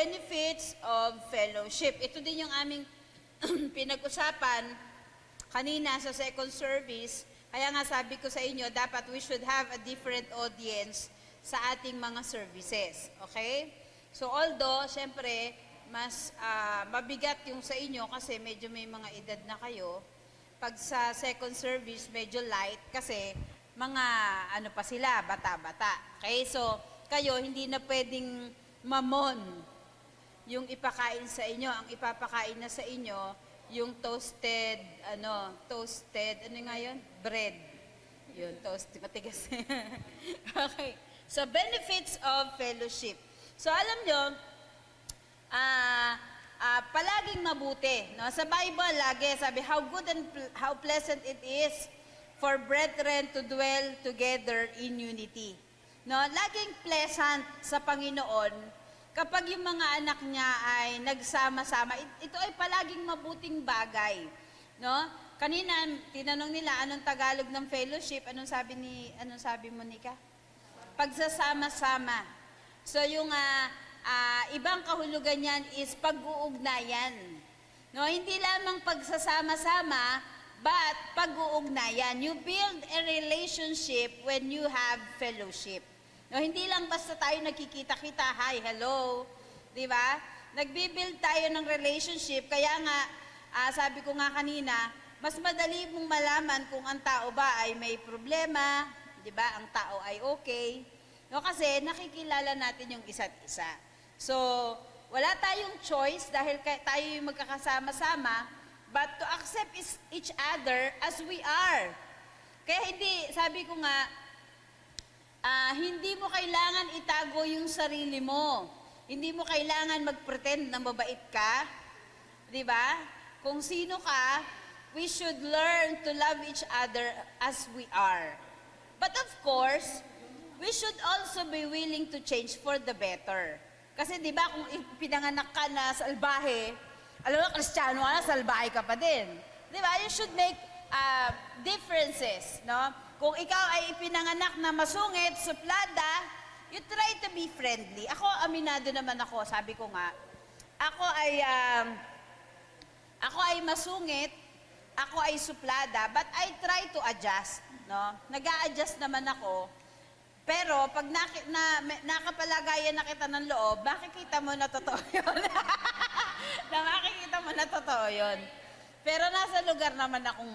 benefits of fellowship. Ito din yung aming pinag-usapan kanina sa second service. Kaya nga sabi ko sa inyo, dapat we should have a different audience sa ating mga services. Okay? So although, syempre, mas mabigat yung sa inyo kasi medyo may mga edad na kayo. Pag sa second service, medyo light kasi mga ano pa sila, bata-bata. Okay? So, kayo hindi na pwedeng mamon yung ipakain sa inyo. Ang ipapakain na sa inyo, yung toasted, ano nga yun? Bread. Yun, toasted, matigas. Okay. So, benefits of fellowship. So, alam nyo, palaging mabuti. No? Sa Bible, lagi sabi, how good and how pleasant it is for brethren to dwell together in unity. No? Laging pleasant sa Panginoon kapag yung mga anak niya ay nagsama-sama. Ito ay palaging mabuting bagay. No? Kanina, tinanong nila, anong Tagalog ng fellowship? Anong sabi mo, Nika? Pagsasama-sama. So, yung ibang kahulugan yan is pag-uugnayan. No? Hindi lamang pagsasama-sama, but pag-uugnayan. You build a relationship when you have fellowship. No, hindi lang basta tayo nagkikita-kita, hi, hello, di ba? Nagbibuild tayo ng relationship, kaya nga, sabi ko nga kanina, mas madali mong malaman kung ang tao ba ay may problema, di ba? Ang tao ay okay. No, kasi nakikilala natin yung isa't isa. So, wala tayong choice dahil tayo yung magkakasama-sama, but to accept each other as we are. Kaya hindi, sabi ko nga, hindi mo kailangan itago yung sarili mo. Hindi mo kailangan mag-pretend na mabait ka. Di ba? Kung sino ka, we should learn to love each other as we are. But of course, we should also be willing to change for the better. Kasi di ba, kung pinanganak ka na salbahe, alam mo, Kristiyano ka na, salbahe ka pa din. Di ba? You should make differences, no? Kung ikaw ay ipinanganak na masungit, suplada, you try to be friendly. Ako, aminado naman ako, sabi ko nga, ako ay masungit, ako ay suplada, but I try to adjust, no? Nag-a-adjust naman ako, pero pag nakapalagayan na kita ng loob, makikita mo na totoo yun. Makikita mo na totoo yun. Pero nasa lugar naman akong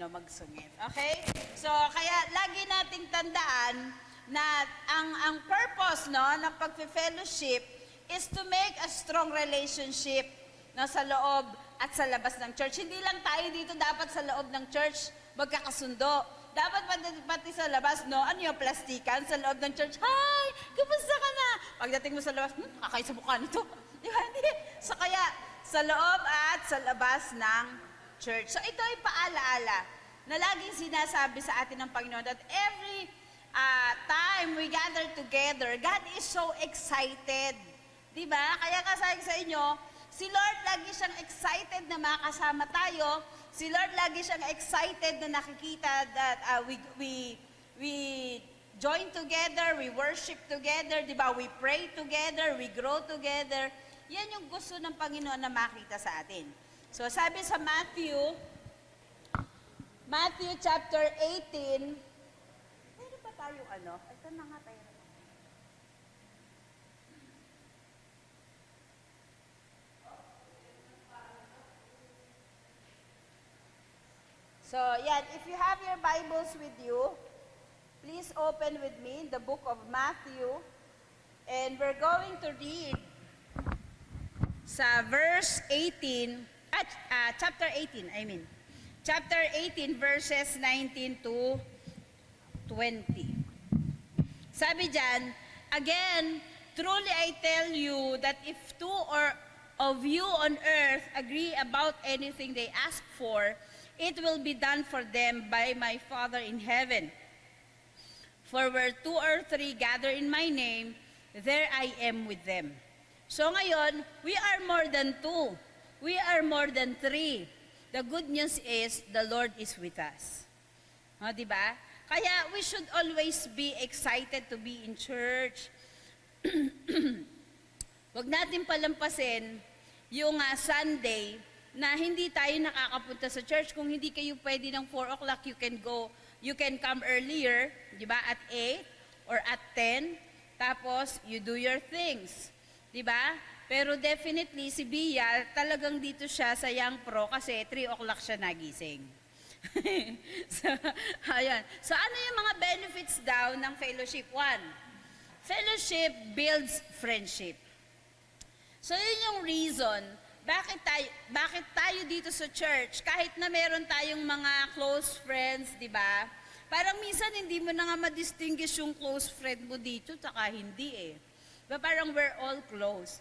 magsungit. Okay? So, kaya lagi nating tandaan na ang purpose, no, ng pag-fellowship is to make a strong relationship, no, sa loob at sa labas ng church. Hindi lang tayo dito dapat sa loob ng church magkakasundo. Dapat pati sa labas, no, ano yung plastikan sa loob ng church? Hi! Kumusta ka na? Pagdating mo sa labas, kakay sa mukha nito. Di ba? Hindi. So, kaya, sa loob at sa labas ng church. So ito ay paalaala na laging sinasabi sa atin ng Panginoon that every time we gather together, God is so excited. Diba? Kaya kasabi sa inyo, si Lord lagi siyang excited na makasama tayo. Si Lord lagi siyang excited na nakikita that we join together, we worship together, diba? We pray together, we grow together. Yan yung gusto ng Panginoon na makita sa atin. So, sabi sa Matthew chapter 18, meron pa tayong ano? Ito na nga tayo. So, yan. If you have your Bibles with you, please open with me the book of Matthew. And we're going to read sa verse 18, chapter 18, Chapter 18, verses 19 to 20. Sabi dyan, again, truly I tell you that if two or of you on earth agree about anything they ask for, it will be done for them by my Father in heaven. For where two or three gather in my name, there I am with them. So ngayon, we are more than two. We are more than three. The good news is, the Lord is with us. Diba? Kaya we should always be excited to be in church. Huwag natin palampasin yung Sunday na hindi tayo nakakapunta sa church. Kung hindi kayo pwede ng 4 o'clock, you can come earlier, di ba, at 8 or at 10, tapos you do your things, di ba? Pero definitely, si Bia, talagang dito siya sa Young Pro kasi 3 o'clock siya nagising. So, ayan. So, ano yung mga benefits daw ng fellowship? 1, fellowship builds friendship. So, yun yung reason bakit tayo dito sa church, kahit na meron tayong mga close friends, di ba? Parang minsan hindi mo na nga ma-distinguish yung close friend mo dito, tsaka hindi eh. Diba? Parang we're all close.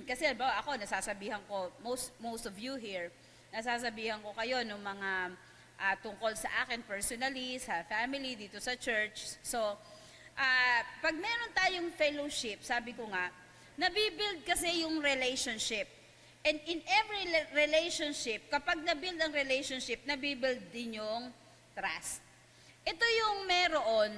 Kasi ako, nasasabihan ko, most of you here, nasasabihan ko kayo ng mga tungkol sa akin personally, sa family, dito sa church. So, pag meron tayong fellowship, sabi ko nga, nabibuild kasi yung relationship. And in every relationship, kapag nabuild ang relationship, nabibuild din yung trust. Ito yung meron,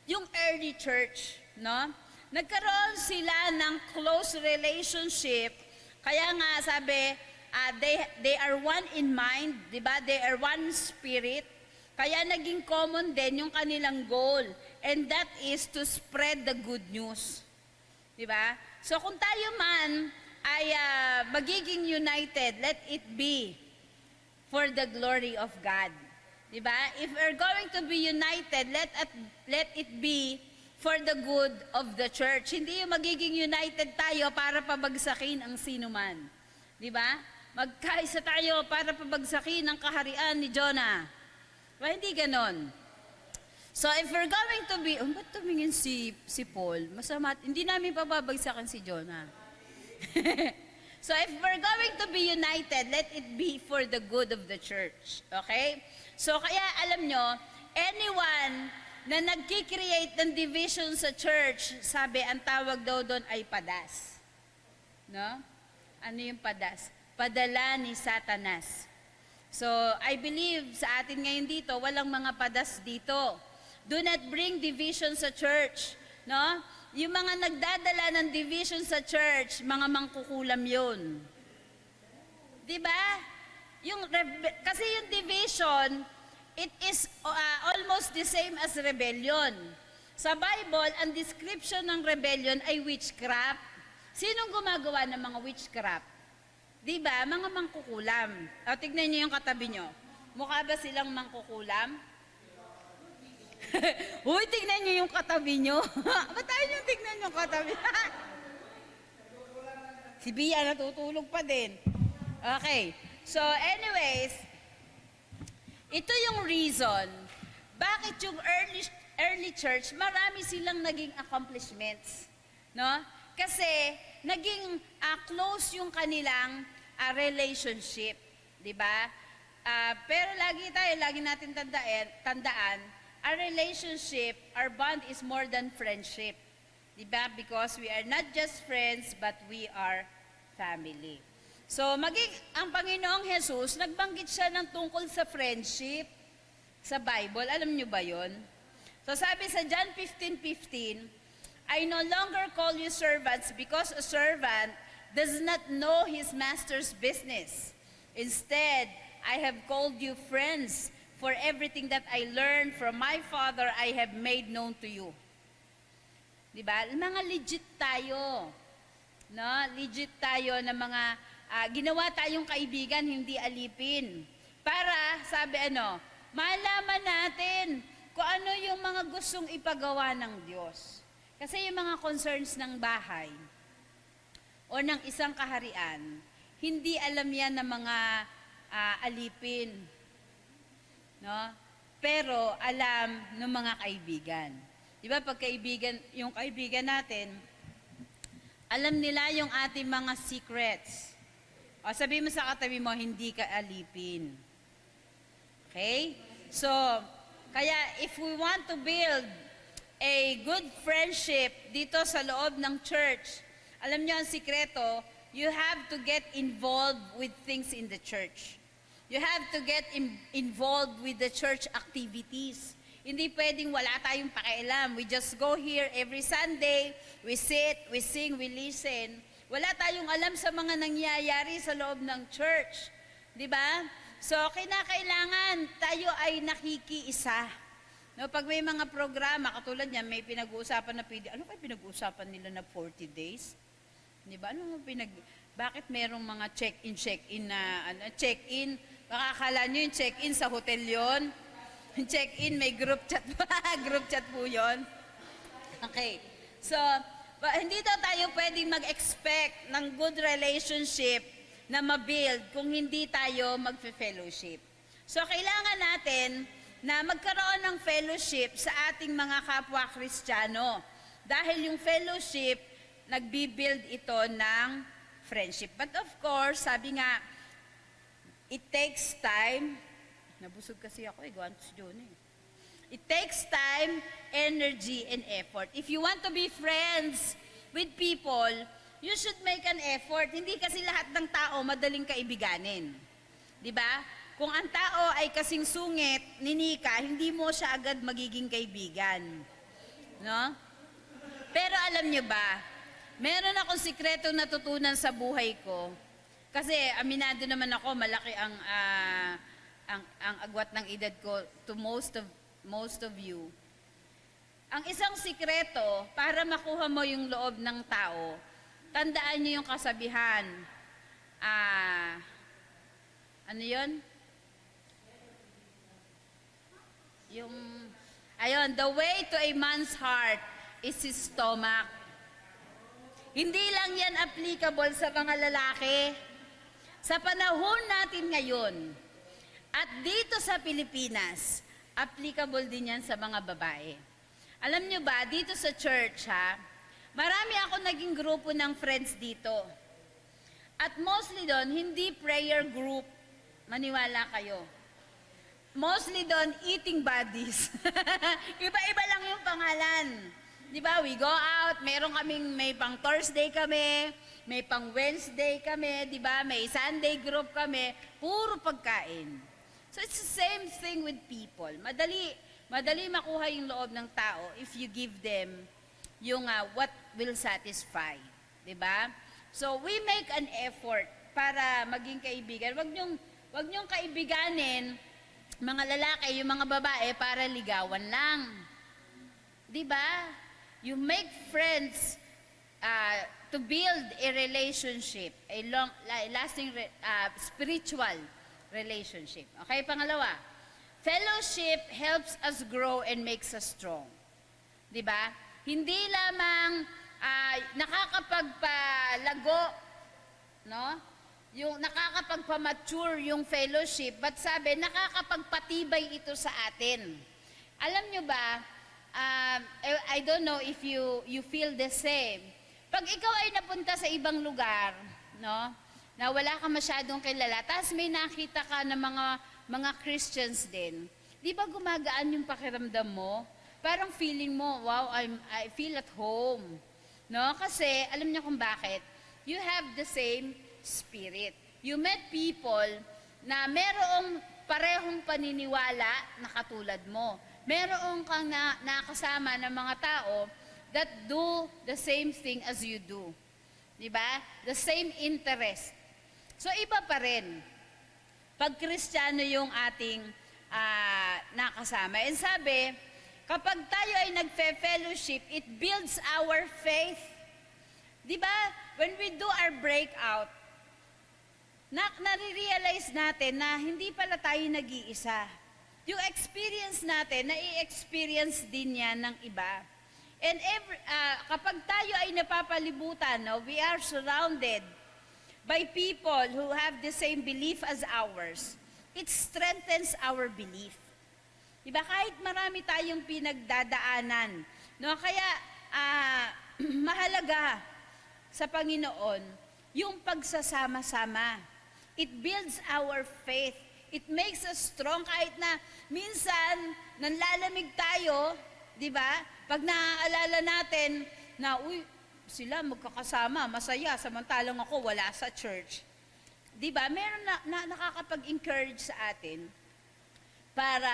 yung early church, no? Nagkaroon sila ng close relationship, kaya nga sabi, they are one in mind, di ba? They are one spirit. Kaya naging common din yung kanilang goal, and that is to spread the good news. Di ba? So kung tayo man ay magiging united, let it be for the glory of God. Diba? If we're going to be united, let it be for the good of the church. Hindi yung magiging united tayo para pabagsakin ang sinuman. Diba? Magkaisa tayo para pabagsakin ang kaharian ni Jonah. Diba? Hindi ganon. So if we're going to be, ba't tumingin si Paul? Masama, hindi namin pababagsakan si Jonah. So if we're going to be united, let it be for the good of the church. Okay? So kaya alam nyo, anyone na nagkikreate ng division sa church, sabi, ang tawag daw doon ay padas. No? Ano yung padas? Padala ni Satanas. So I believe sa atin ngayon dito, walang mga padas dito. Do not bring division sa church. No? Yung mga nagdadala ng division sa church, mga mangkukulam yun. Diba? Kasi yung division, it is almost the same as rebellion. Sa Bible, ang description ng rebellion ay witchcraft. Sinong gumagawa ng mga witchcraft? Diba? Mga mangkukulam. O, tignan niyo yung katabi nyo. Mukha ba silang mangkukulam? Uy, tignan nyo yung katabi nyo. Ba't tayo nyo tignan yung katabi? Si Bia natutulog pa din. Okay. So anyways, ito yung reason bakit yung early church, marami silang naging accomplishments. No? Kasi naging close yung kanilang relationship. Diba? Pero lagi natin tandaan, our relationship, our bond is more than friendship. Diba? Because we are not just friends, but we are family. So, ang Panginoong Jesus, nagbanggit siya ng tungkol sa friendship sa Bible. Alam niyo ba yon? So, sabi sa John 15:15, I no longer call you servants because a servant does not know his master's business. Instead, I have called you friends. For everything that I learned from my Father, I have made known to you. Diba? Mga legit tayo. No? Legit tayo na mga ginawa tayong kaibigan, hindi alipin. Para, sabi malaman natin kung ano yung mga gustong ipagawa ng Diyos. Kasi yung mga concerns ng bahay o ng isang kaharian, hindi alam yan ng mga alipin. No? Pero alam ng mga kaibigan. Di ba pag yung kaibigan natin, alam nila yung ating mga secrets. O sabi mo sa katabi mo, hindi ka alipin. Okay? So, kaya if we want to build a good friendship dito sa loob ng church, alam niyo ang sikreto, you have to get involved with things in the church. You have to get involved with the church activities. Hindi pwedeng wala tayong pakialam. We just go here every Sunday, we sit, we sing, we listen. Wala tayong alam sa mga nangyayari sa loob ng church. Di ba? So, kinakailangan tayo ay nakikiisa. No, pag may mga programa, katulad niyan, may pinag-uusapan na pwede. Ano kayo pinag-uusapan nila na 40 days? Di ba? Bakit merong mga check-in na, check-in? Baka akala nyo yung check-in sa hotel yon. Check-in, may group chat pa. Group chat po yun. Okay. So, hindi daw tayo pwedeng mag-expect ng good relationship na mabuild kung hindi tayo magfe-fellowship. So, kailangan natin na magkaroon ng fellowship sa ating mga kapwa Kristiyano. Dahil yung fellowship, nagbi-build ito ng friendship. But of course, sabi nga, it takes time. Nabusog kasi ako, gawa si John eh. It takes time, energy, and effort. If you want to be friends with people, you should make an effort. Hindi kasi lahat ng tao madaling kaibiganin. Di ba? Kung ang tao ay kasing sungit, ninika, hindi mo siya agad magiging kaibigan. No? Pero alam niyo ba, meron akong sikretong natutunan sa buhay ko. Kasi aminado naman ako, malaki ang agwat ng edad ko to most of you. Ang isang sikreto para makuha mo yung loob ng tao, tandaan niyo yung kasabihan. Ano yun? The way to a man's heart is his stomach. Hindi lang yan applicable sa mga lalaki. Sa panahon natin ngayon, at dito sa Pilipinas, applicable din yan sa mga babae. Alam nyo ba, dito sa church marami ako naging grupo ng friends dito. At mostly doon, hindi prayer group. Maniwala kayo. Mostly doon, eating buddies. Iba-iba lang yung pangalan. Di ba? We go out, may pang Thursday kami, may pang Wednesday kami, di ba? May Sunday group kami, puro pagkain. So it's the same thing with people. Madali makuha yung loob ng tao if you give them yung what will satisfy. Diba? So we make an effort para maging kaibigan. Wag niyong kaibiganin mga lalaki, yung mga babae para ligawan lang. Diba? You make friends to build a relationship, a lasting spiritual relationship. Okay, pangalawa, fellowship helps us grow and makes us strong. Diba? Hindi lamang nakakapagpalago, no? Yung nakakapagpamature yung fellowship, but sabi, nakakapagpatibay ito sa atin. Alam nyo ba, I don't know if you feel the same. Pag ikaw ay napunta sa ibang lugar, no? Na wala ka masyadong kilala, tapos may nakita ka na mga Christians din, di ba gumagaan yung pakiramdam mo? Parang feeling mo, wow, I feel at home. No? Kasi, alam niyo kung bakit? You have the same spirit. You met people na merong parehong paniniwala na katulad mo. Merong kang nakasama ng mga tao that do the same thing as you do. Di ba? The same interest. So, iba pa rin. Pag Kristiyano yung ating nakasama. And sabi, kapag tayo ay nagfe-fellowship, it builds our faith. Di ba? When we do our breakout, nare-realize natin na hindi pala tayo nag-iisa. Yung experience natin, nai-experience din yan ng iba. And kapag tayo ay napapalibutan, no, we are surrounded by people who have the same belief as ours. It strengthens our belief. Diba? Kahit marami tayong pinagdadaanan, no? Kaya mahalaga sa Panginoon yung pagsasama-sama. It builds our faith. It makes us strong kahit na minsan nanlalamig tayo, di ba? Pag naaalala natin na, sila magkakasama, masaya, samantalang ako wala sa church. Di ba? Meron na nakakapag-encourage sa atin para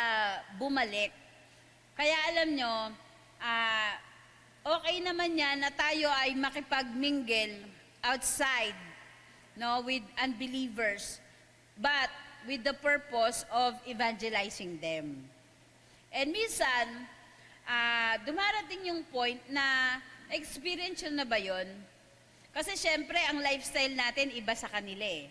bumalik. Kaya alam nyo, ah, okay naman yan na tayo ay makipag-mingle outside, no, with unbelievers, but with the purpose of evangelizing them. And minsan, dumarating yung point na experience yun na ba yun? Kasi syempre, ang lifestyle natin iba sa kanila eh.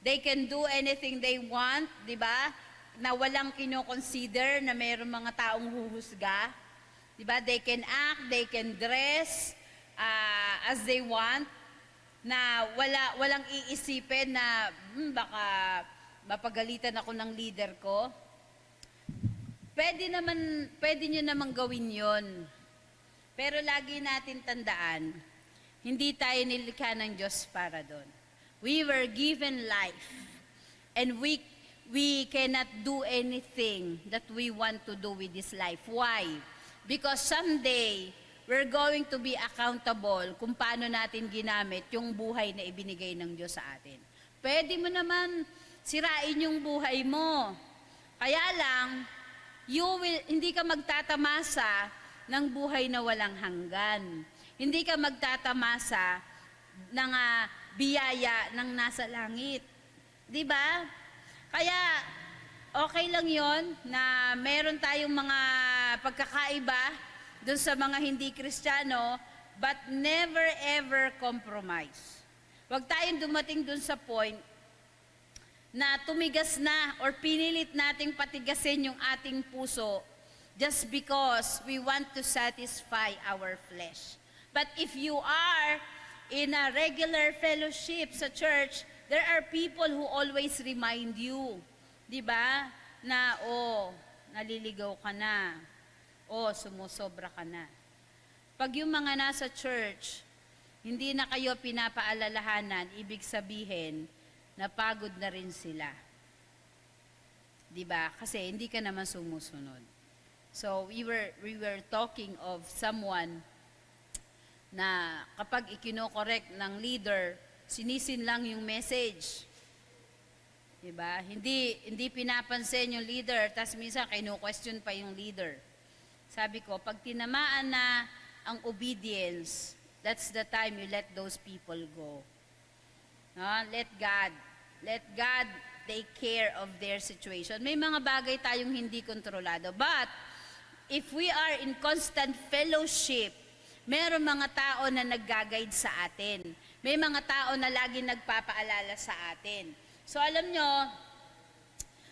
They can do anything they want, di ba? Na walang kino-consider na mayroong mga taong huhusga. Di ba? They can act, they can dress as they want, na walang iisipin na baka mapagalitan ako ng leader ko. Pwede nyo namang gawin yon. Pero lagi natin tandaan, hindi tayo nilikha ng Diyos para doon. We were given life, and we cannot do anything that we want to do with this life. Why? Because someday, we're going to be accountable kung paano natin ginamit yung buhay na ibinigay ng Diyos sa atin. Pwede mo naman sirain yung buhay mo. Kaya lang, hindi ka magtatamasa ng buhay na walang hanggan. Hindi ka magtatamasa ng biyaya ng nasa langit. Di ba? Kaya, okay lang yon na meron tayong mga pagkakaiba doon sa mga hindi Kristiyano, but never ever compromise. Huwag tayong dumating doon sa point na tumigas na or pinilit nating patigasin yung ating puso just because we want to satisfy our flesh. But if you are in a regular fellowship sa church, there are people who always remind you, di ba, na, naliligaw ka na, sumusobra ka na. Pag yung mga nasa church, hindi na kayo pinapaalalahanan, ibig sabihin, napagod na rin sila. Di ba? Kasi hindi ka naman sumusunod. So, we were talking of someone na kapag ikino-correct ng leader, sinisin lang yung message. Diba? Hindi pinapansin yung leader, tas minsan kino-question pa yung leader. Sabi ko, pag tinamaan na ang obedience, that's the time you let those people go. No? Let God take care of their situation. May mga bagay tayong hindi kontrolado. But, if we are in constant fellowship, meron mga tao na nag-guide sa atin. May mga tao na lagi nagpapaalala sa atin. So alam nyo,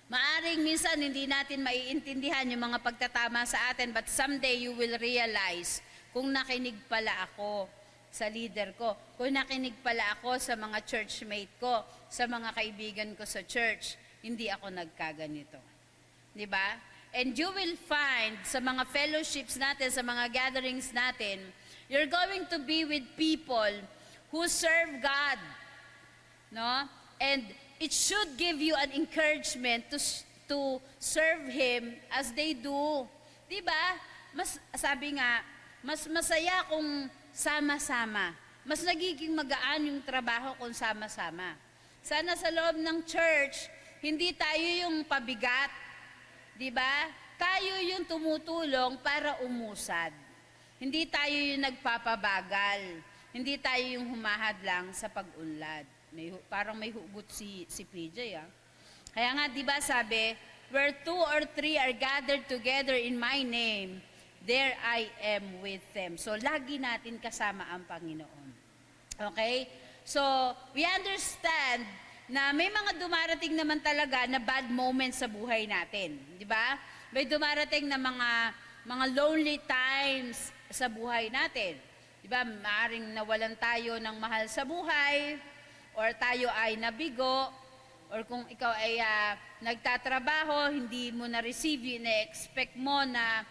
maaring minsan hindi natin maiintindihan yung mga pagtatama sa atin, but someday you will realize kung nakinig pala ako sa leader ko, kung nakinig pala ako sa mga churchmate ko, sa mga kaibigan ko sa church, hindi ako nagkaganito. Di ba? And you will find sa mga fellowships natin, sa mga gatherings natin, you're going to be with people who serve God. No? And it should give you an encouragement to serve Him as they do. Diba? Sabi nga, mas masaya kung sama-sama. Mas nagiging magaan yung trabaho kung sama-sama. Sana sa loob ng church, hindi tayo yung pabigat. Diba? Tayo yung tumutulong para umusad. Hindi tayo yung nagpapabagal. Hindi tayo yung humahad lang sa pag-unlad. Parang may hugot si PJ. Kaya nga, di ba sabi, where 2 or 3 are gathered together in my name, there I am with them. So, lagi natin kasama ang Panginoon. Okay? So, we understand na may mga dumarating naman talaga na bad moments sa buhay natin. Di ba? May dumarating na mga lonely times sa buhay natin. Di ba? Maaring nawalan tayo ng mahal sa buhay, or tayo ay nabigo, or kung ikaw ay nagtatrabaho, hindi mo na-receive yung na-expect mo na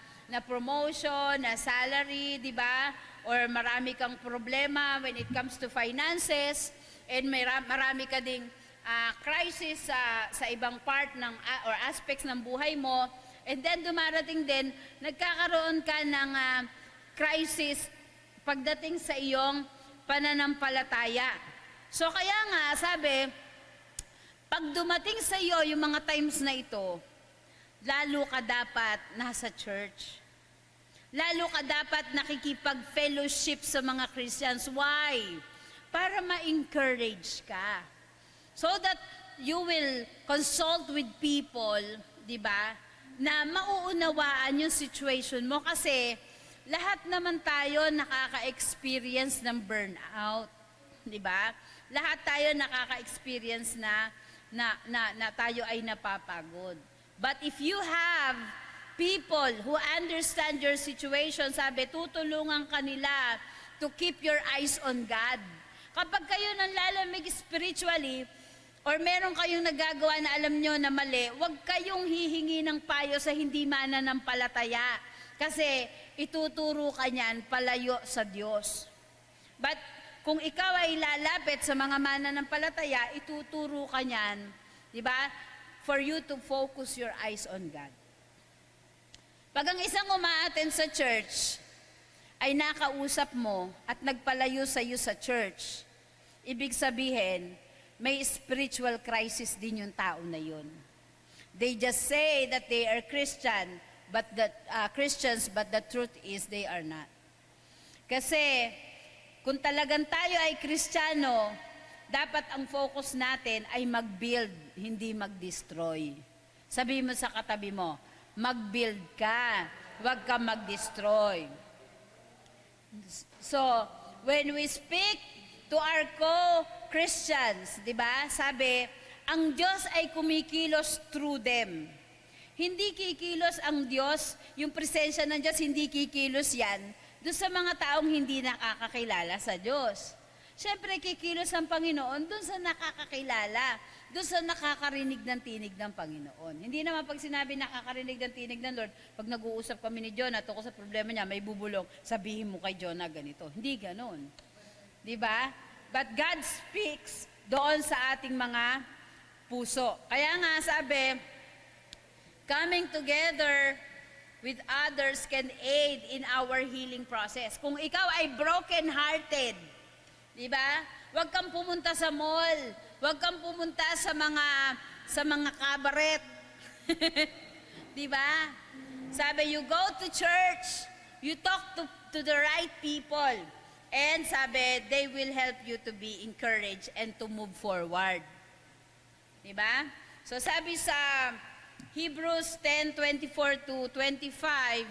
promotion, na salary, di ba? Or marami kang problema when it comes to finances, and marami ka ding crisis sa ibang part ng or aspects ng buhay mo, and then dumarating din, nagkakaroon ka ng crisis pagdating sa iyong pananampalataya. So kaya nga, sabi, pag dumating sa iyo yung mga times na ito, lalo ka dapat nasa church. Lalo ka dapat nakikipag-fellowship sa mga Christians. Why? Para ma-encourage ka. So that you will consult with people, di ba, na mauunawaan yung situation mo. Kasi lahat naman tayo nakaka-experience ng burnout. Di ba? Lahat tayo nakaka-experience na tayo ay napapagod. But if you have people who understand your situation, sabi, tutulungan kanila to keep your eyes on God. Kapag kayo nanlalamig spiritually, or meron kayong nagagawa na alam nyo na mali, huwag kayong hihingi ng payo sa hindi mananampalataya. Kasi ituturo ka niyan palayo sa Diyos. But kung ikaw ay lalapit sa mga mananampalataya, ituturo ka niyan, di ba? For you to focus your eyes on God. Pag ang isang umaattend sa church ay nakausap mo at nagpalayo sa iyo sa church, ibig sabihin, may spiritual crisis din yung tao na yun. They just say that they are Christians, but the truth is they are not. Kasi kung talagang tayo ay Kristiyano, dapat ang focus natin ay mag-build, hindi mag-destroy. Sabi mo sa katabi mo, mag-build ka, huwag ka mag-destroy. So, when we speak to our co-Christians, di ba? Sabi, ang Diyos ay kumikilos through them. Hindi kikilos ang Diyos, yung presensya ng Diyos, hindi kikilos yan doon sa mga taong hindi nakakakilala sa Diyos. Siyempre, kikilos ang Panginoon doon sa nakakakilala, doon sa nakakarinig ng tinig ng Panginoon. Hindi naman pag sinabi nakakarinig ng tinig ng Lord, pag nag-uusap kami ni Jonah, tungkol sa problema niya, may bubulong, sabihin mo kay Jonah ganito. Hindi ganon. Di ba? But God speaks doon sa ating mga puso. Kaya nga sabi, coming together with others can aid in our healing process. Kung ikaw ay broken-hearted, di ba? Huwag kang pumunta sa mall. Huwag kang pumunta sa mga kabaret. Di ba? Sabi, you go to church, you talk to the right people, and sabi, they will help you to be encouraged and to move forward. Di ba? So sabi sa Hebrews 10:24 to 25,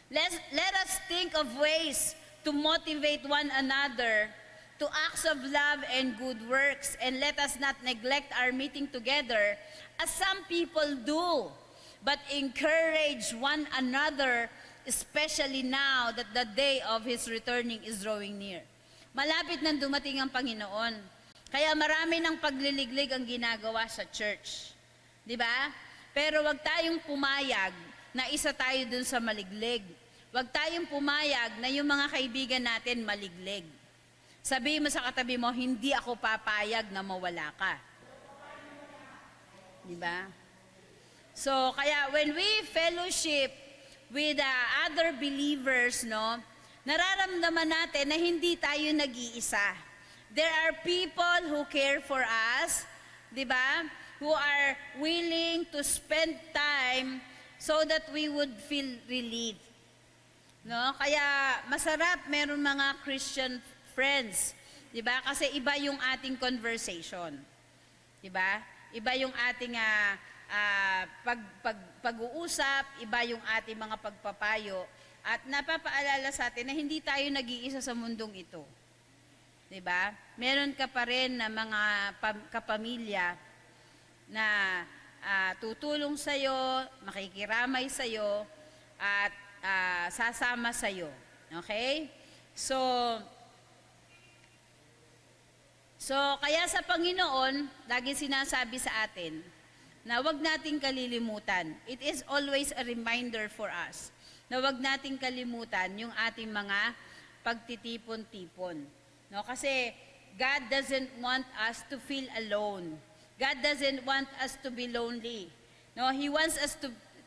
let us think of ways to motivate one another to acts of love and good works, and let us not neglect our meeting together as some people do, but encourage one another, especially now that the day of His returning is drawing near. Malapit nang dumating ang Panginoon. Kaya marami ng pagliliglig ang ginagawa sa church. Di ba? Pero wag tayong pumayag na isa tayo dun sa maliglig. Wag tayong pumayag na yung mga kaibigan natin maliglig. Sabihin mo sa katabi mo, hindi ako papayag na mawala ka. Di ba? So, kaya when we fellowship with other believers, no, nararamdaman natin na hindi tayo nag-iisa. There are people who care for us, di ba? Who are willing to spend time so that we would feel relief. No? Kaya masarap meron mga Christian friends, 'di ba? Kasi iba yung ating conversation. 'Di ba? Iba yung ating pag-uusap, iba yung ating mga pagpapayo at napapaalala sa atin na hindi tayo nag-iisa sa mundong ito. 'Di ba? Meron ka pa rin na mga kapamilya na tutulong sa iyo, makikiramay sa iyo at sasama sa iyo. Okay? So, kaya sa Panginoon, lagi sinasabi sa atin na wag nating kalilimutan. It is always a reminder for us na wag nating kalimutan yung ating mga pagtitipon-tipon. No? Kasi God doesn't want us to feel alone. God doesn't want us to be lonely. No, He wants us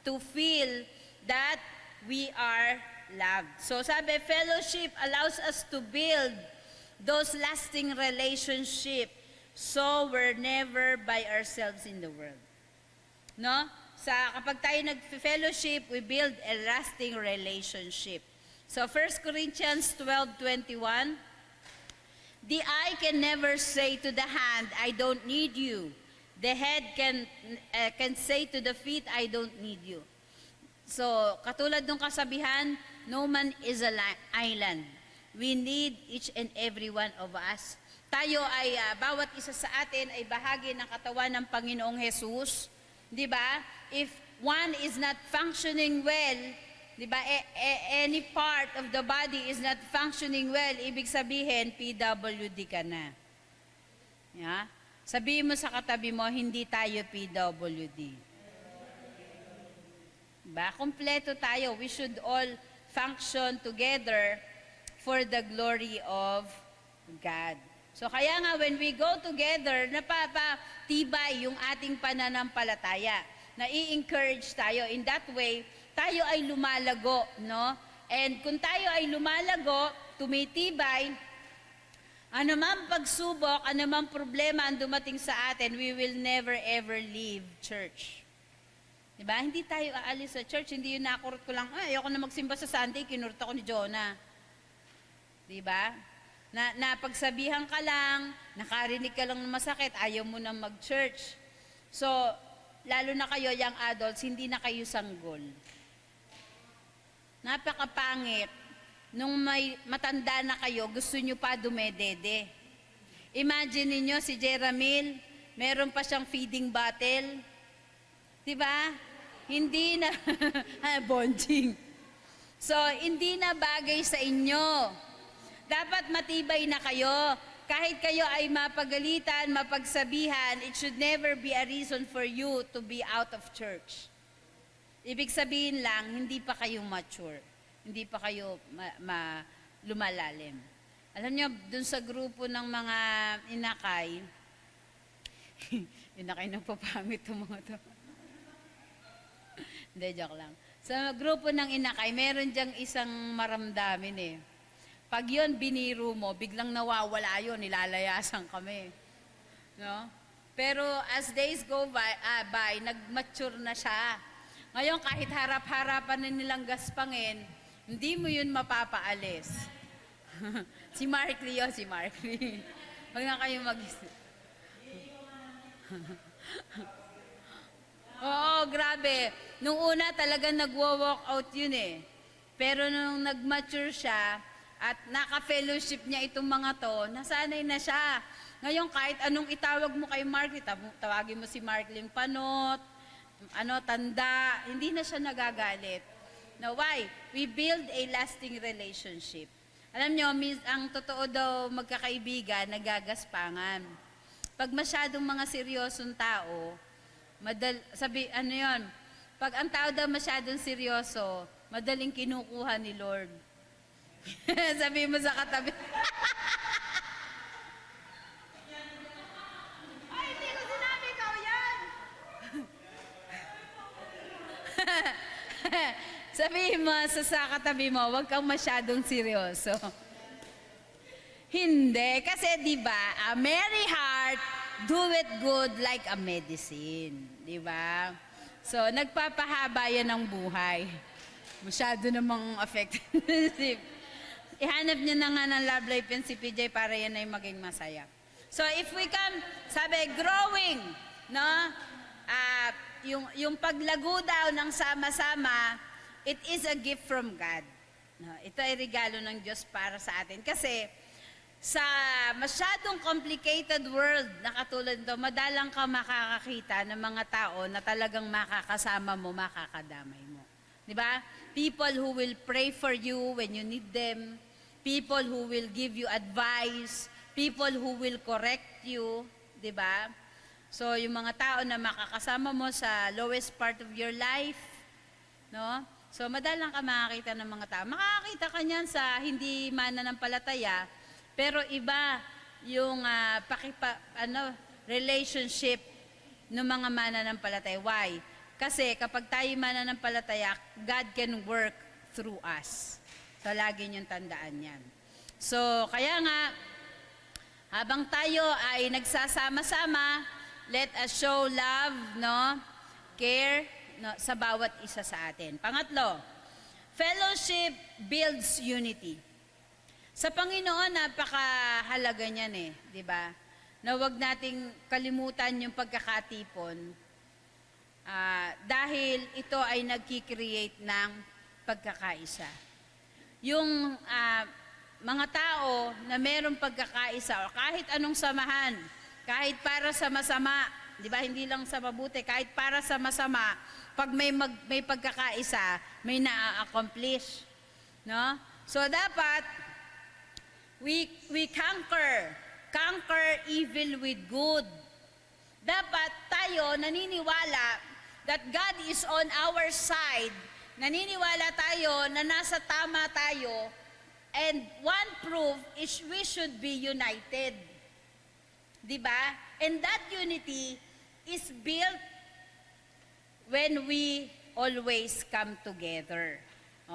to feel that we are loved. So sabi, fellowship allows us to build those lasting relationships, so we're never by ourselves in the world. No? kapag tayo nag-fellowship, we build a lasting relationship. So 1 Corinthians 12:21, the eye can never say to the hand, I don't need you. The head can say to the feet, I don't need you. So, katulad ng kasabihan, no man is an island. We need each and every one of us. Tayo ay, bawat isa sa atin ay bahagi ng katawan ng Panginoong Jesus. Di ba? If one is not functioning well, di ba, any part of the body is not functioning well, ibig sabihin, PWD ka na. Yeah? Sabihin mo sa katabi mo, hindi tayo PWD. Diba? Kompleto tayo. We should all function together for the glory of God. So kaya nga, when we go together, napapatibay yung ating pananampalataya. Na-i-encourage tayo. In that way, tayo ay lumalago, no? And kung tayo ay lumalago, tumitibay, anumang pagsubok, anumang problema ang dumating sa atin, we will never ever leave church. Diba? Hindi tayo aalis sa church, hindi yun nakurot ko lang, ayoko na magsimba sa Sunday, kinurot ako ni Jonah. Diba? Napagsabihan ka lang, nakarinig ka lang ng masakit, ayaw mo na mag-church. So, lalo na kayo, young adults, hindi na kayo sanggol. Napakapangit. Nung may matanda na kayo, gusto nyo pa dumedede. Imagine niyo si Jeramil, meron pa siyang feeding bottle. Diba? Hindi na, bonding. So, hindi na bagay sa inyo. Dapat matibay na kayo. Kahit kayo ay mapagalitan, mapagsabihan, it should never be a reason for you to be out of church. Ibig sabihin lang, hindi pa kayo mature. Hindi pa kayo lumalalim. Alam niyo, dun sa grupo ng mga inakay, inakay ng papangit itong mga to. Hindi, joke lang. Sa grupo ng inakay, meron diyang isang maramdamin eh. Pag yun, biniro mo, biglang nawawala yun, nilalayasan kami. No? Pero as days go by, nag-mature na siya. Ngayon, kahit harap-harapan na nilang gaspangin, hindi mo yun mapapaalis. Si Mark Lee, si Mark Lee. Huwag na kayo mag-isip. Oo, grabe. Nung una talaga nagwo-walk out yun eh. Pero nung nag-mature siya at naka-fellowship niya itong mga to, nasanay na siya. Ngayon, kahit anong itawag mo kay Mark Lee, tawagin mo si Mark Lee panot, tanda, hindi na siya nagagalit. Now, why? We build a lasting relationship. Alam nyo, ang totoo daw magkakaibigan, nagagaspangan. Pag masyadong mga seryosong tao, pag ang tao daw masyadong seryoso, madaling kinukuha ni Lord. Sabi mo sa katabi. Ay, hindi ko sinabi, ikaw yan! Sabihin mo sa katabi mo, huwag kang masyadong seryoso. Hindi, kasi di ba, a merry heart doeth good like a medicine. Di ba? So, nagpapahaba yan ng buhay. Masyado namang affected. Ihanap niyo na nga ng love life yan si PJ para yan ay maging masaya. So, if we can, sabi, growing, no? Yung paglago daw ng sama-sama, it is a gift from God. No, ito ay regalo ng Diyos para sa atin. Kasi sa masyadong complicated world na katulad nito, madalang ka makakakita ng mga tao na talagang makakasama mo, makakadamay mo. Di ba? People who will pray for you when you need them. People who will give you advice. People who will correct you. Di ba? So, yung mga tao na makakasama mo sa lowest part of your life, no? So, madalang ka makakita ng mga tao. Makakakita ka niyan sa hindi mananampalataya, pero iba yung relationship ng mga mananampalataya. Why? Kasi kapag tayo mananampalataya, God can work through us. So, lagi niyong tandaan yan. So, kaya nga, habang tayo ay nagsasama-sama, let us show love, no? Care, no, sa bawat isa sa atin. Pangatlo, fellowship builds unity. Sa Panginoon, napakahalaga niyan di ba? Na huwag nating kalimutan yung pagkakatipon dahil ito ay nagki-create ng pagkakaisa. Yung mga tao na merong pagkakaisa o kahit anong samahan, kahit para sa masama, di ba, hindi lang sa mabuti, kahit para sa masama, pag may pagkakaisa, may na-accomplish. No? So dapat, we conquer evil with good. Dapat tayo naniniwala that God is on our side. Naniniwala tayo na nasa tama tayo. And one proof is we should be united. Diba? And that unity is built when we always come together.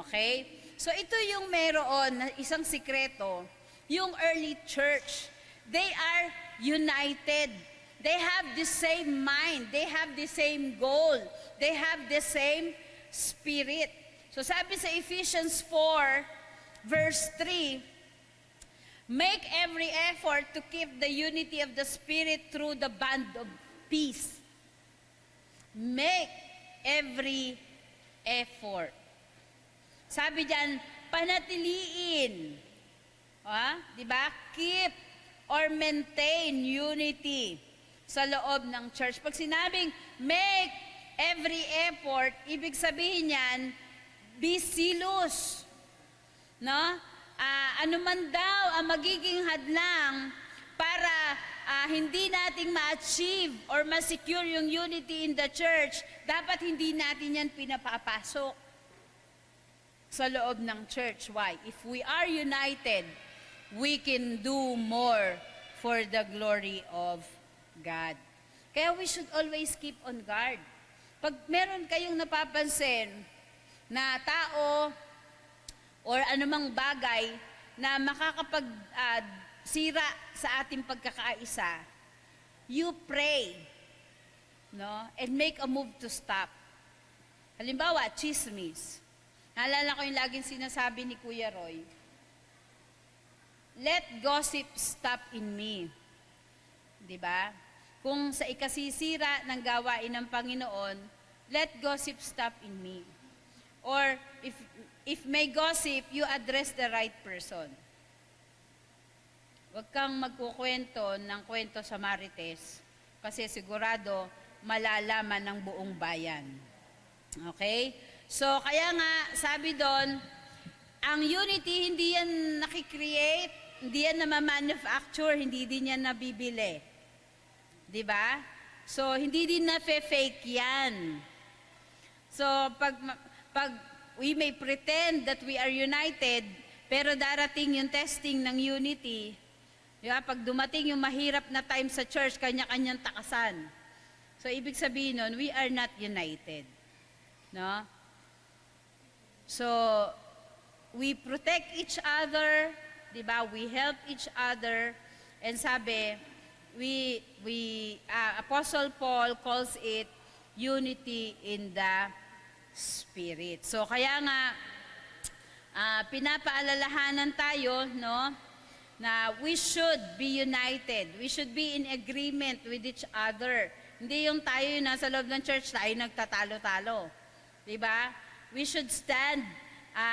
Okay? So ito yung meron na isang sikreto, yung early church. They are united. They have the same mind. They have the same goal. They have the same spirit. So sabi sa Ephesians 4, verse 3, make every effort to keep the unity of the Spirit through the bond of peace. Make every effort. Sabi diyan, panatiliin. Di ba? Keep or maintain unity sa loob ng church. Pag sinabing make every effort, ibig sabihin niyan, be zealous. No? Ano man daw ang magiging hadlang para hindi nating ma-achieve or ma-secure yung unity in the church, dapat hindi natin yan pinapapasok sa loob ng church. Why? If we are united, we can do more for the glory of God. Kaya we should always keep on guard. Pag meron kayong napapansin na tao or anumang bagay na makakapag-sira sa ating pagkakaisa, you pray, no? And make a move to stop. Halimbawa, chismis. Naalala ko yung laging sinasabi ni Kuya Roy, let gossip stop in me. Diba? Kung sa ikasisira ng gawain ng Panginoon, let gossip stop in me. Or if may gossip, you address the right person. Huwag kang magkukwento ng kwento sa Marites kasi sigurado malalaman ng buong bayan. Okay? So, kaya nga, sabi doon, ang unity, hindi yan nakikreate, hindi yan na-manufacture, hindi din yan nabibili. Diba? So, hindi din na-fake yan. So, pag we may pretend that we are united, pero darating yung testing ng unity, diba? Pag dumating yung mahirap na time sa church, kanya-kanyang takasan. So, ibig sabihin nun, we are not united. No? So, we protect each other, diba? We help each other, and sabi, Apostle Paul calls it unity in the Spirit. So kaya nga pinapaalalahanan tayo, no, na we should be united. We should be in agreement with each other. Hindi yung tayo yung nasa loob ng church, tayo nagtatalo-talo. Diba? We should stand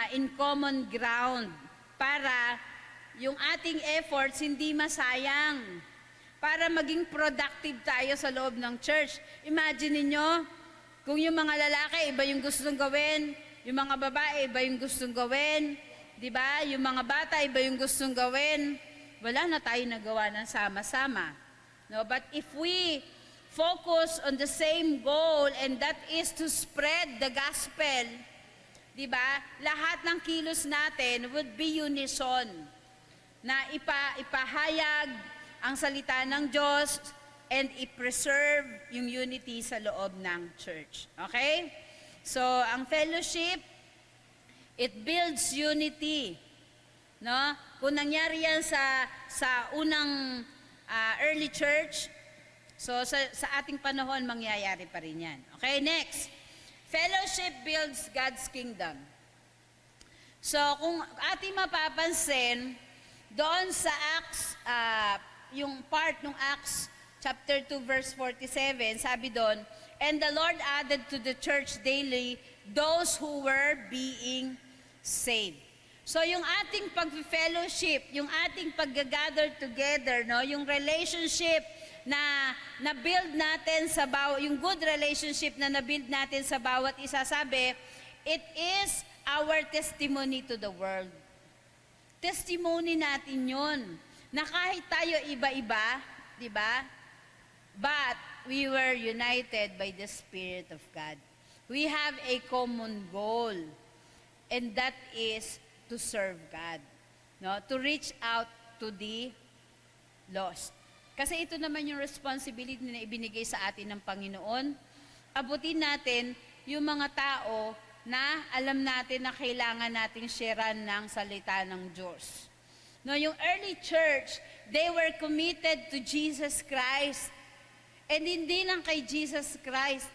in common ground para yung ating efforts hindi masayang. Para maging productive tayo sa loob ng church. Imagine niyo, kung yung mga lalaki, iba yung gustong gawin, yung mga babae, iba yung gustong gawin, di ba? Yung mga bata, iba yung gustong gawin, wala na tayo nagawa ng sama-sama. No? But if we focus on the same goal, and that is to spread the gospel, di ba? Lahat ng kilos natin would be unison, na ipahayag ang salita ng Diyos and i-preserve yung unity sa loob ng church. Okay? So, ang fellowship, it builds unity. No? Kung nangyari yan sa unang early church, so sa ating panahon, mangyayari pa rin yan. Okay, next. Fellowship builds God's kingdom. So, kung ating mapapansin, doon sa Acts, yung part ng Acts chapter 2 verse 47, sabi doon, "And the Lord added to the church daily those who were being saved." So yung ating pag-fellowship, yung ating pag-gather together, no, yung relationship na build natin sa yung good relationship na na-build natin sa bawat isa, sabi, it is our testimony to the world. Testimony natin yun, na kahit tayo iba-iba, di ba? But we were united by the Spirit of God. We have a common goal, and that is to serve God, no? To reach out to the lost. Kasi ito naman yung responsibility na ibinigay sa atin ng Panginoon. Abutin natin yung mga tao na alam natin na kailangan nating sharean ng salita ng Diyos. No, yung early church, they were committed to Jesus Christ. And hindi lang kay Jesus Christ,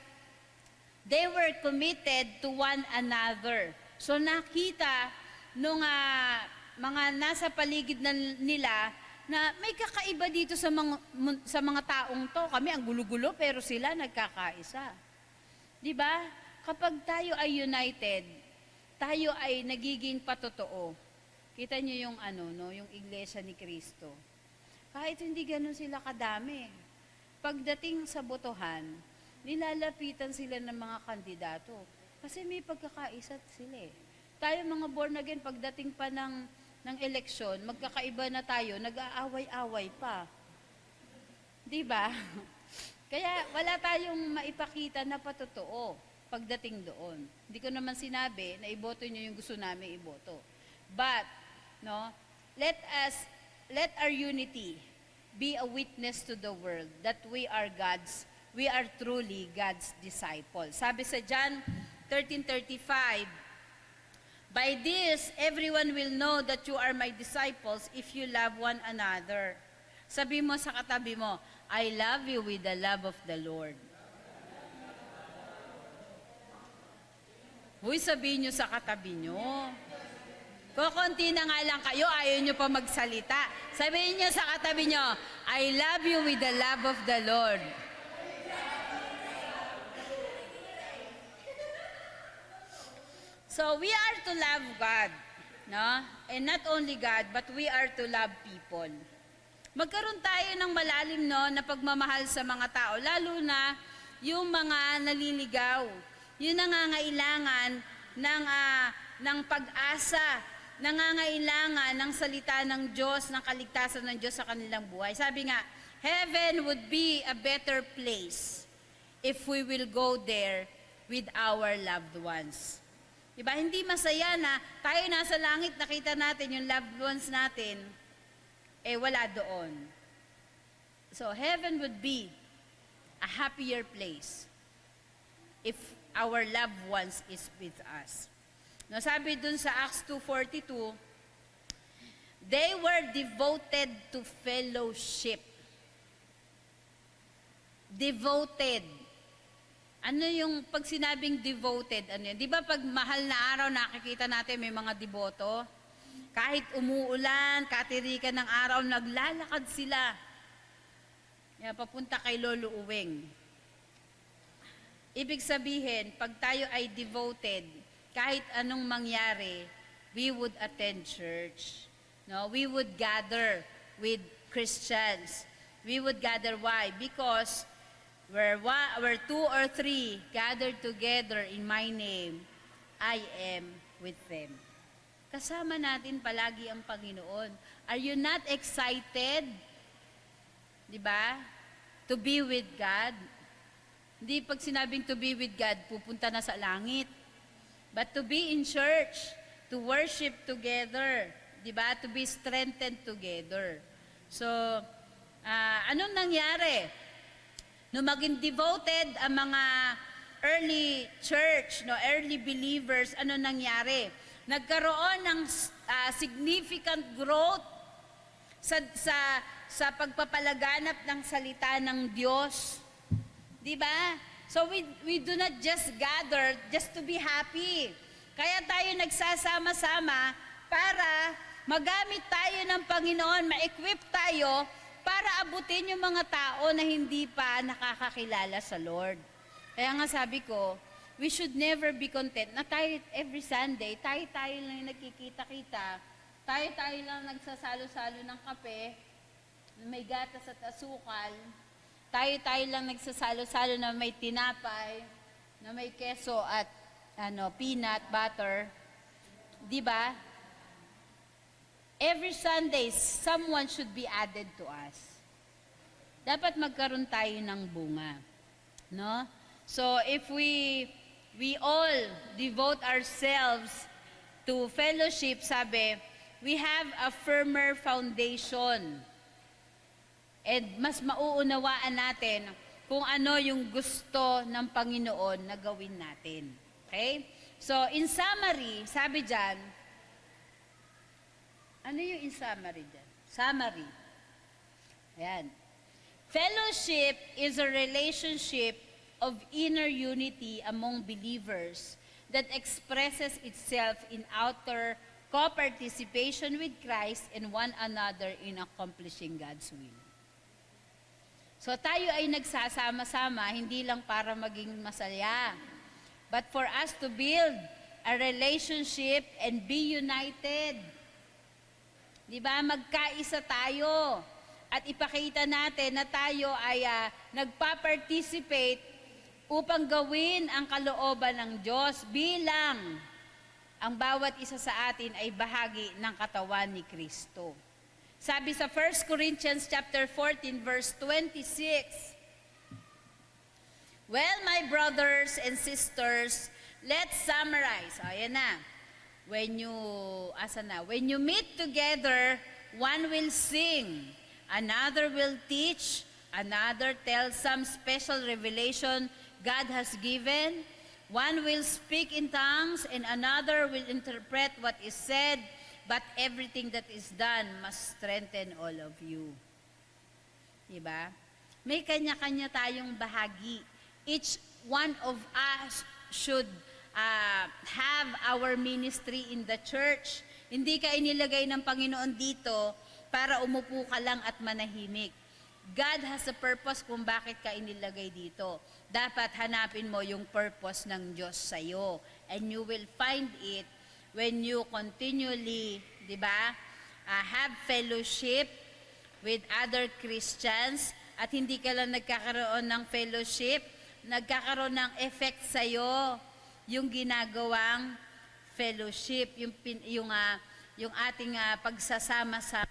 they were committed to one another. So nakita nung mga nasa paligid nila na may kakaiba dito sa mga taong to. Kami ang gulo-gulo pero sila nagkakaisa. 'Di ba? Kapag tayo ay united, tayo ay nagiging patotoo. Kita niyo yung yung iglesia ni Kristo. Kahit hindi ganoon sila kadami, pagdating sa botohan, nilalapitan sila ng mga kandidato kasi may pagkakaisa sila eh. Tayo mga born again, pagdating pa ng eleksyon, magkakaiba na tayo, nag-aaway-away pa. Di ba? Kaya wala tayong maipakita na patotoo pagdating doon. Hindi ko naman sinabi na iboto nyo yung gusto namin iboto. But, no, let our unity be a witness to the world that we are truly God's disciples. Sabi sa John 13:35, "By this, everyone will know that you are my disciples if you love one another." Sabi mo sa katabi mo, "I love you with the love of the Lord." Huy, sabihin nyo sa katabi nyo. Kukunti na nga lang kayo, ayaw nyo pa magsalita. Sabihin nyo sa katabi nyo, "I love you with the love of the Lord." So we are to love God, no? And not only God, but we are to love people. Magkaroon tayo ng malalim, no, na pagmamahal sa mga tao, lalo na yung mga naliligaw, yung nangangailangan ng pag-asa, nangangailangan ng salita ng Diyos, ng kaligtasan ng Diyos sa kanilang buhay. Sabi nga, heaven would be a better place if we will go there with our loved ones. Diba? Hindi masaya na tayo nasa langit, nakita natin yung loved ones natin, wala doon. So, heaven would be a happier place if our loved ones is with us. No, sabi dun sa Acts 2:42, they were devoted to fellowship. Devoted. Ano yung pag sinabing devoted, ano yun? Di ba pag mahal na araw nakikita natin may mga deboto? Kahit umuulan, katirikan ng araw, naglalakad sila. Yan, papunta kay Lolo Uweng. Ibig sabihin, pag tayo ay devoted, kahit anong mangyari, we would attend church. No? We would gather with Christians. We would gather, why? Because where two or three gathered together in my name, I am with them. Kasama natin palagi ang Panginoon. Are you not excited? Diba? To be with God. Hindi pag sinabing to be with God, pupunta na sa langit. But to be in church, to worship together. Diba? To be strengthened together. So, anong nangyari? No, maging devoted ang mga early church, no, early believers, ano nangyari? Nagkaroon ng significant growth sa pagpapalaganap ng salita ng Diyos. 'Di ba? So we do not just gather just to be happy. Kaya tayo nagsasama-sama para magamit tayo ng Panginoon, ma-equip tayo para abutin yung mga tao na hindi pa nakakakilala sa Lord. Kaya nga sabi ko, we should never be content na tayo every Sunday, tayo lang nagkikita-kita, tayo lang nagsasalo-salo ng kape, may gatas at asukal, tayo lang nagsasalo-salo na may tinapay, na may keso at peanut butter. 'Di ba? Every Sunday, someone should be added to us. Dapat magkaroon tayo ng bunga, no? So if we all devote ourselves to fellowship, sabi, we have a firmer foundation. And mas mauunawaan natin kung ano yung gusto ng Panginoon na gawin natin. Okay? So, in summary, sabi dyan, ano yung in summary dyan? Summary. Ayan. Fellowship is a relationship of inner unity among believers that expresses itself in outer co-participation with Christ and one another in accomplishing God's will. So tayo ay nagsasama-sama, hindi lang para maging masaya, but for us to build a relationship and be united. Diba? Magkaisa tayo at ipakita natin na tayo ay nagpa-participate upang gawin ang kalooban ng Diyos bilang ang bawat isa sa atin ay bahagi ng katawan ni Kristo. Sabi sa 1 Corinthians chapter 14 verse 26, well, my brothers and sisters, let's summarize. Ayan na. When you meet together, one will sing, another will teach, another tell some special revelation God has given, one will speak in tongues, and another will interpret what is said, but everything that is done must strengthen all of you. Diba? May kanya-kanya tayong bahagi. Each one of us should have our ministry in the church. Hindi ka inilagay ng Panginoon dito para umupo ka lang at manahimik. God has a purpose kung bakit ka inilagay dito. Dapat hanapin mo yung purpose ng Diyos sa'yo. And you will find it when you continually, di ba, have fellowship with other Christians at hindi ka lang nagkakaroon ng fellowship, nagkakaroon ng effect sa'yo yung ginagawang fellowship, yung ating pagsasama sa